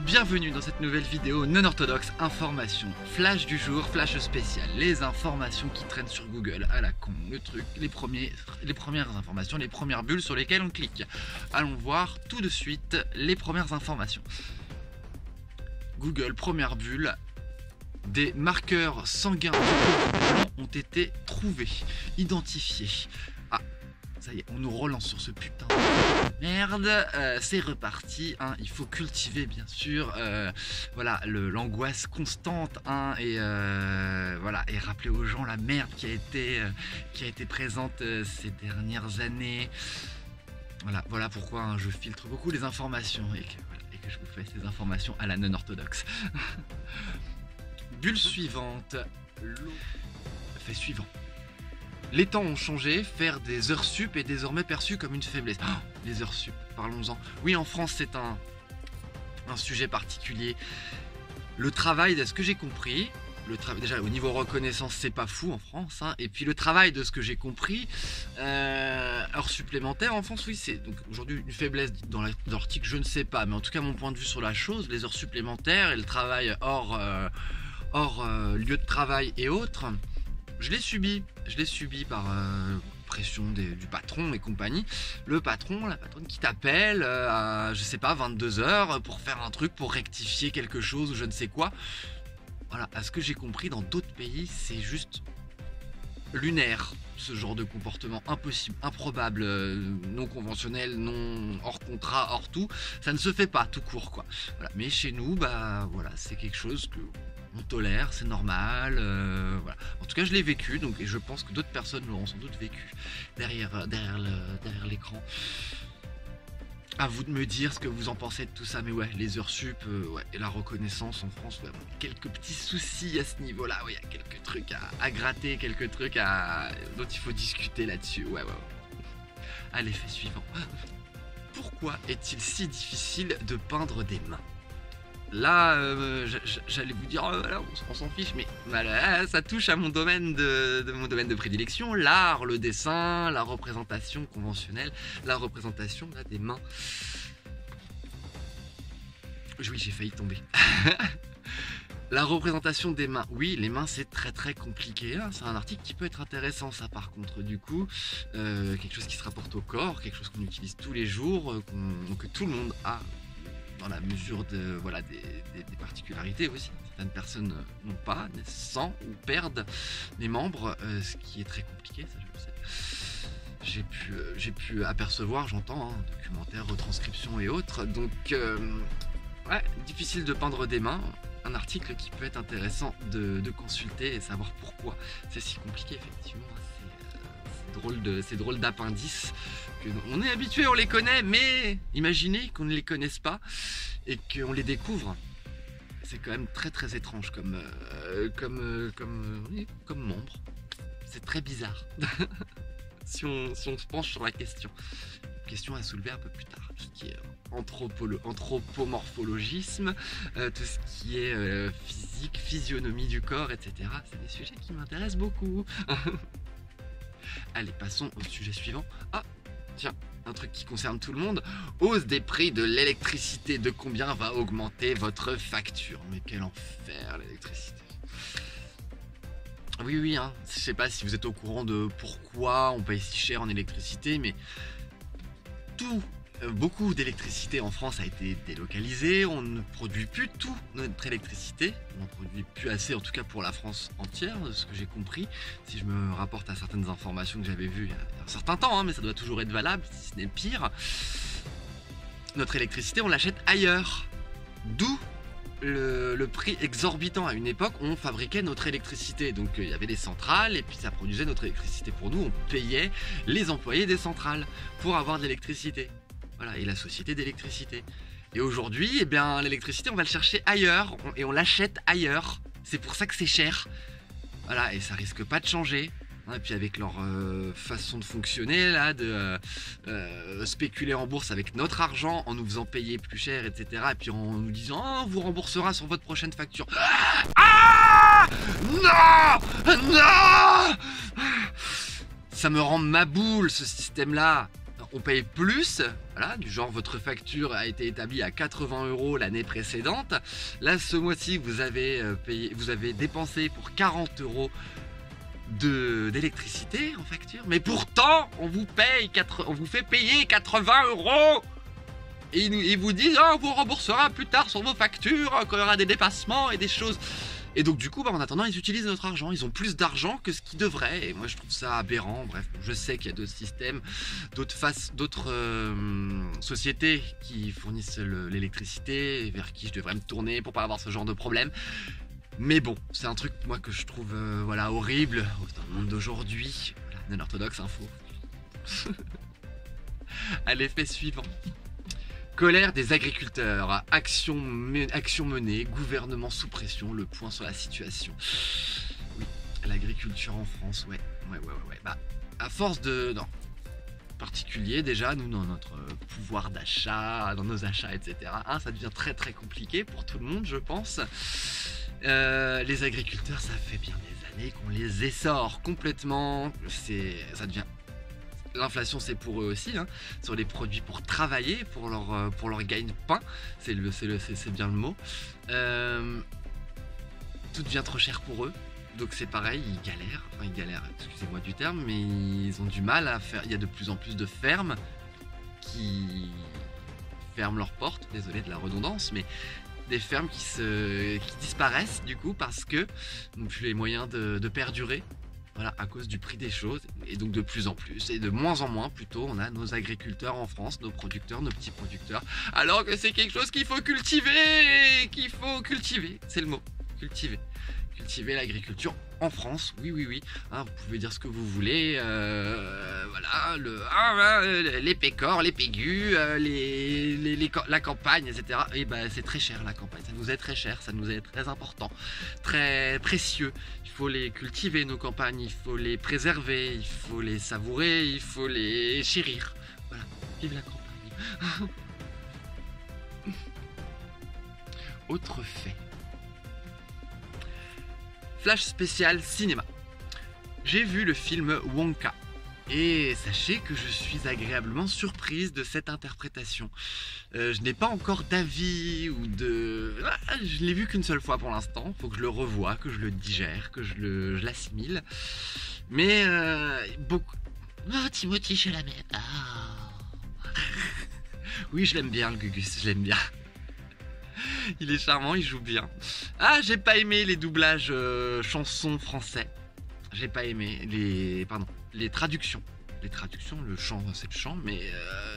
Bienvenue dans cette nouvelle vidéo non orthodoxe information. Flash du jour, flash spécial. Les informations qui traînent sur Google à la con. Le truc, les premières informations, les premières bulles sur lesquelles on clique. Allons voir tout de suite les premières informations. Google, première bulle. Des marqueurs sanguins ont été trouvés, identifiés. Ah, ça y est, on nous relance sur ce putain de merde. C'est reparti, hein. Il faut cultiver bien sûr voilà, l'angoisse constante, hein, et voilà, et rappeler aux gens la merde qui a été présente ces dernières années. Voilà pourquoi, hein, je filtre beaucoup les informations et que je vous fais ces informations à la non orthodoxe. Bulle suivante. Fait suivant. Les temps ont changé, faire des heures sup est désormais perçu comme une faiblesse. Oh, les heures sup, parlons-en. Oui, en France, c'est un sujet particulier. Le travail, de ce que j'ai compris, déjà au niveau reconnaissance, c'est pas fou en France, hein. Et puis le travail, de ce que j'ai compris, heures supplémentaires en France, oui, c'est donc aujourd'hui une faiblesse dans l'article, je ne sais pas, mais en tout cas mon point de vue sur la chose, les heures supplémentaires et le travail hors lieu de travail et autres, je l'ai subi par pression du patron et compagnie. La patronne qui t'appelle à, je sais pas, 22h pour faire un truc, pour rectifier quelque chose ou je ne sais quoi. Voilà, à ce que j'ai compris, dans d'autres pays, c'est juste lunaire, ce genre de comportement impossible, improbable, non conventionnel, non hors contrat, hors tout. Ça ne se fait pas tout court, quoi. Voilà. Mais chez nous, bah voilà, c'est quelque chose que on tolère, c'est normal, voilà. En tout cas, je l'ai vécu, donc, et je pense que d'autres personnes l'auront sans doute vécu derrière l'écran. À vous de me dire ce que vous en pensez de tout ça, mais ouais, les heures sup, ouais, et la reconnaissance en France, ouais, quelques petits soucis à ce niveau-là, ouais, il y a quelques trucs à gratter, quelques trucs dont il faut discuter là-dessus, ouais. Allez, fait suivant. Pourquoi est-il si difficile de peindre des mains ? Là, j'allais vous dire, voilà, on s'en fiche, mais voilà, ça touche à mon domaine de prédilection, l'art, le dessin, la représentation conventionnelle, la représentation là, des mains. Oui, j'ai failli tomber. La représentation des mains, oui, les mains c'est très compliqué, hein. C'est un article qui peut être intéressant, ça par contre, du coup, quelque chose qui se rapporte au corps, quelque chose qu'on utilise tous les jours, que tout le monde a, dans la mesure de, voilà, des particularités aussi. Certaines personnes n'ont pas, naissent sans ou perdent les membres, ce qui est très compliqué, ça je le sais. J'ai pu apercevoir, j'entends, hein, documentaires, retranscriptions et autres, donc ouais, difficile de peindre des mains. Un article qui peut être intéressant de consulter et savoir pourquoi c'est si compliqué, effectivement. C'est drôle d'appendices. On est habitué, on les connaît, mais imaginez qu'on ne les connaisse pas et qu'on les découvre. C'est quand même très étrange comme membre. C'est très bizarre. si on se penche sur la question. Question à soulever un peu plus tard. Tout ce qui est anthropomorphologisme, tout ce qui est physique, physionomie du corps, etc. C'est des sujets qui m'intéressent beaucoup. Allez, passons au sujet suivant. Ah, tiens, un truc qui concerne tout le monde. Hausse des prix de l'électricité. De combien va augmenter votre facture? Mais quel enfer, l'électricité. Oui, hein. Je sais pas si vous êtes au courant de pourquoi on paye si cher en électricité, mais beaucoup d'électricité en France a été délocalisée. On ne produit plus toute notre électricité. On n'en produit plus assez, en tout cas pour la France entière, de ce que j'ai compris. Si je me rapporte à certaines informations que j'avais vues il y a un certain temps, hein, mais ça doit toujours être valable, si ce n'est pire. Notre électricité, on l'achète ailleurs. D'où le prix exorbitant. À une époque, on fabriquait notre électricité. Donc il y avait des centrales et puis ça produisait notre électricité pour nous. On payait les employés des centrales pour avoir de l'électricité. Voilà, et la société d'électricité. Et aujourd'hui, eh bien, l'électricité, on va le chercher ailleurs et on l'achète ailleurs. C'est pour ça que c'est cher. Voilà, et ça risque pas de changer. Et puis avec leur façon de fonctionner, là, de spéculer en bourse avec notre argent en nous faisant payer plus cher, etc. Et puis en nous disant, oh, on vous remboursera sur votre prochaine facture. Ah non, ça me rend ma boule, ce système-là. on paye plus, voilà, du genre votre facture a été établie à 80 € l'année précédente. Là, ce mois-ci, vous avez dépensé pour 40 € d'électricité en facture, mais pourtant on vous fait payer 80 €. Et ils vous disent on vous remboursera plus tard sur vos factures quand il y aura des dépassements et des choses. Et donc du coup, en attendant, ils utilisent notre argent. Ils ont plus d'argent que ce qu'ils devraient. Et moi, je trouve ça aberrant. Bref, je sais qu'il y a d'autres systèmes, d'autres sociétés qui fournissent l'électricité, vers qui je devrais me tourner pour pas avoir ce genre de problème. Mais bon, c'est un truc, moi, que je trouve voilà, horrible dans le monde d'aujourd'hui. Voilà, Non-Orthodoxe Info. À l'effet suivant. Colère des agriculteurs, action menée, gouvernement sous pression, le point sur la situation. Oui, l'agriculture en France, ouais. Bah, à force de... Non. En particulier, déjà, nous, dans notre pouvoir d'achat, dans nos achats, etc., hein, ça devient très très compliqué pour tout le monde, je pense. Les agriculteurs, ça fait bien des années qu'on les essore complètement. Ça devient... L'inflation, c'est pour eux aussi, hein, sur les produits pour travailler, pour leur gagne-pain, c'est bien le mot. Tout devient trop cher pour eux, donc c'est pareil, ils galèrent, excusez-moi du terme, mais ils ont du mal à faire. Il y a de plus en plus de fermes qui ferment leurs portes, désolé de la redondance, mais des fermes qui disparaissent du coup parce que n'ont plus les moyens de perdurer. Voilà, à cause du prix des choses, et donc de plus en plus, et de moins en moins plutôt, on a nos agriculteurs en France, nos producteurs, nos petits producteurs, alors que c'est quelque chose qu'il faut cultiver, c'est le mot, cultiver l'agriculture en France, oui, hein, vous pouvez dire ce que vous voulez, voilà, les pécores, les pégus, la campagne, etc. Et ben c'est très cher la campagne, ça nous est très cher, ça nous est très important, très précieux. Il faut les cultiver nos campagnes, il faut les préserver, il faut les savourer, il faut les chérir. Voilà, vive la campagne. Autre fait. Flash spécial cinéma. J'ai vu le film Wonka et sachez que je suis agréablement surprise de cette interprétation. Je n'ai pas encore d'avis ou de... Je l'ai vu qu'une seule fois pour l'instant, faut que je le revoie, que je le digère, que je l'assimile. Mais beaucoup... Oh, Timothée Chalamet. Oh. Oui, je l'aime bien le Gugus, je l'aime bien. Il est charmant, il joue bien. Ah, j'ai pas aimé les doublages chansons français. J'ai pas aimé les traductions. Les traductions, le chant, c'est le chant, mais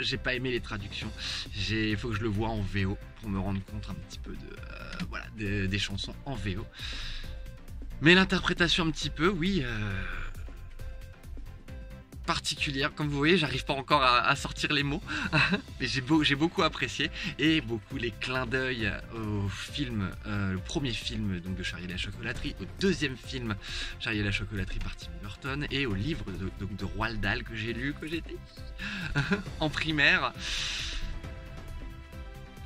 j'ai pas aimé les traductions. Il faut que je le voie en VO pour me rendre compte un petit peu des chansons en VO. Mais l'interprétation un petit peu, oui, particulière. Comme vous voyez, j'arrive pas encore à sortir les mots, mais j'ai beaucoup apprécié, et beaucoup les clins d'œil au film, le premier film donc de Charlie et la chocolaterie, au deuxième film Charlie et la chocolaterie par Tim Burton, et au livre de Roald Dahl que j'ai lu, que j'étais en primaire.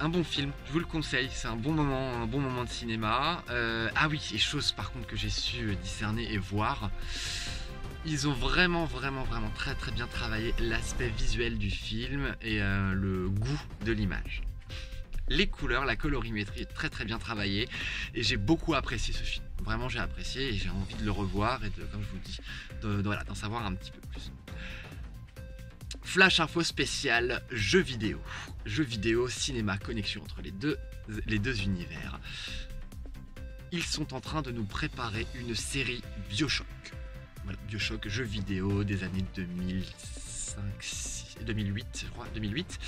Un bon film, je vous le conseille, c'est un bon moment de cinéma. Ah oui, et chose par contre que j'ai su discerner et voir, ils ont vraiment très bien travaillé l'aspect visuel du film et le goût de l'image. Les couleurs, la colorimétrie est très bien travaillée, et j'ai beaucoup apprécié ce film. Vraiment, j'ai apprécié, et j'ai envie de le revoir et comme je vous dis, d'en savoir un petit peu plus. Flash info spécial jeux vidéo. Jeux vidéo, cinéma, connexion entre les deux univers. Ils sont en train de nous préparer une série BioShock. Voilà, BioShock, jeux vidéo des années 2008, je crois, 2008.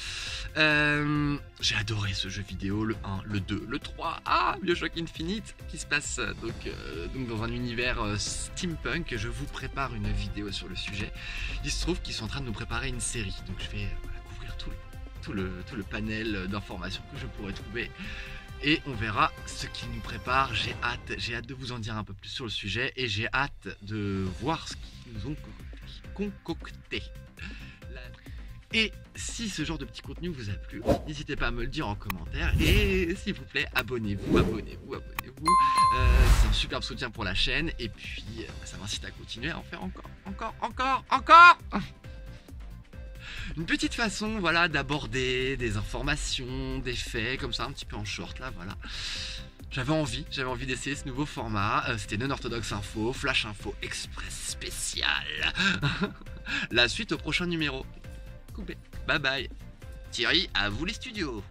J'ai adoré ce jeu vidéo, le 1, le 2, le 3. Ah, BioShock Infinite, qui se passe donc dans un univers steampunk. Je vous prépare une vidéo sur le sujet. Il se trouve qu'ils sont en train de nous préparer une série, donc je vais couvrir tout le panel d'informations que je pourrais trouver. Et on verra ce qu'ils nous préparent. J'ai hâte de vous en dire un peu plus sur le sujet, et j'ai hâte de voir ce qu'ils nous ont concocté. Et si ce genre de petit contenu vous a plu, n'hésitez pas à me le dire en commentaire, et s'il vous plaît, abonnez-vous. C'est un superbe soutien pour la chaîne, et puis ça m'incite à continuer à en faire encore. une petite façon, voilà, d'aborder des informations, des faits, comme ça, un petit peu en short, là, voilà. J'avais envie d'essayer ce nouveau format. C'était Non Orthodoxe Info, Flash Info Express spécial. La suite au prochain numéro. Coupé. Bye bye. Thierry, à vous les studios.